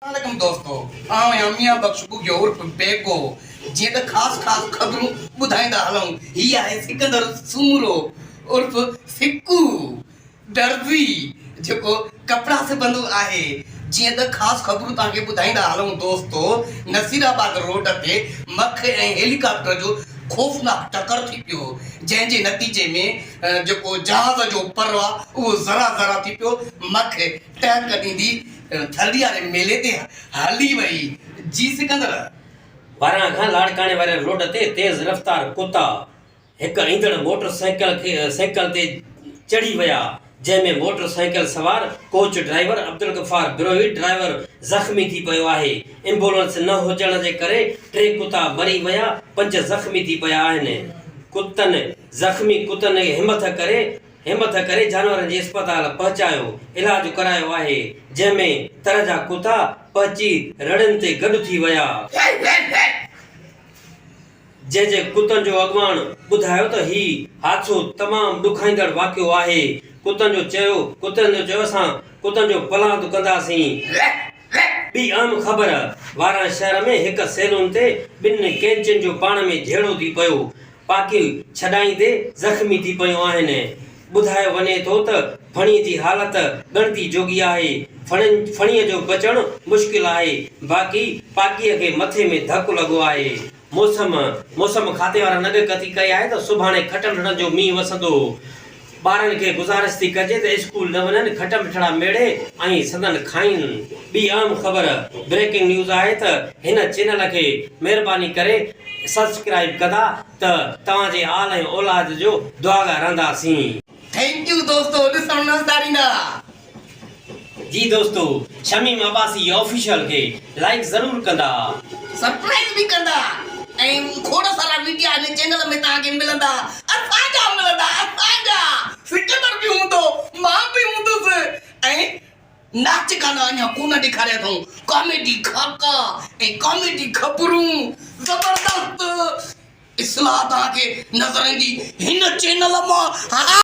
वालेकुम दोस्तों, मियां बख्श बुग्यो उर्फ बेगो जीअं त ख़ास ख़बरूं ॿुधाईंदा हलूं। हीअ आहे सिकंदर सूमरो उर्फ फिक्कू दर्जी जेको कपिड़ा सिबंदो आहे। जीअं त ख़ासि ख़बरूं तव्हांखे ॿुधाईंदा हलूं दोस्तो, नसीराबाद रोड ते मख ऐं हेलीकॉप्टर जो खौफ़नाक टकर थी पियो, जंहिंजे नतीजे में जेको जहाज़ जो पर आहे उहो ज़रा ज़रा थी पियो मख टहक ॾींदी थल्डी वारे मेले ते हली वई। जी सिकंदर वारा खां लाड़काने वारे रोड ते तेज़ रफ़्तार कुत्ता हिक ईंदड़ मोटरसाइकिल ते चढ़ी विया, जंहिंमें मोटरसाइकिल सवार coach driver Abdul Ghaffar Birohi driver ज़ख़्मी थी पियो आहे। एम्बुलेंस न हुजण जे करे 3 कुत्ता मरी विया, 5 ज़ख़्मी थी पिया आहिनि। ज़ख़्मी कुतनि हिमत करे जानवरनि जे अस्पताल पहुचायो, इलाज करायो आहे, जंहिंमें तरह जा कुत्ता पहुची रड़नि ते गॾु थी विया। जंहिंजे कुतनि जो अॻवान ॿुधायो त ही हादसो तमामु ॾुखाईंदड़ वाक़ियो आहे। कुतनि जो चयो असां कुतनि जो पलांद कंदासीं। ॿी आम ख़बर, वारा शहर में हिक सैलून ते 2 कैंचियुनि जो पाण में झेड़ो थी पियो, पाकी छॾाईंदे ज़ख़्मी थी पियूं आहिनि। ॿुधायो वञे थो त फणीअ जी हालत ॻणती जोगी आहे। फणीअ जो बचणु मुश्किल आहे, बाक़ी पाकीअ खे मथे में धकु लॻो आहे। मौसम खाते वारा नगकथी कई आहे त सुभाणे खटण जो मींहुं वसंदो। ॿारनि खे गुज़ारिश थी कजे त स्कूल न वञनि, खट मिठड़ा मेड़े ऐं सदन खाइनि। ॿी आम ख़बर, ब्रेकिंग न्यूज़ आहे त हिन चैनल खे महिरबानी करे सब्सक्राइब कंदा त तव्हांजे आल ऐं औलाद जो दुआगा रहंदासीं। थैंक यू दोस्तों, ॾिसण न विसारींदा। जी दोस्तों, शमीम अब्बासी ऑफिशियल के लाइक जरूर कंदा, सरप्राइज भी कंदा ऐं खोड़ सारा वीडियो हिन चैनल में तव्हांखे मिलंदा। असांजा सिकंदर भी हूंदो, मां भी हूंदुसि ऐं नाच गाना अञा कोन ॾेखारिया अथऊं। कॉमेडी खाका ऐं कॉमेडी ख़बरूं ज़बरदस्त इस्लाह तव्हांखे नज़र ईंदी हिन चैनल मां।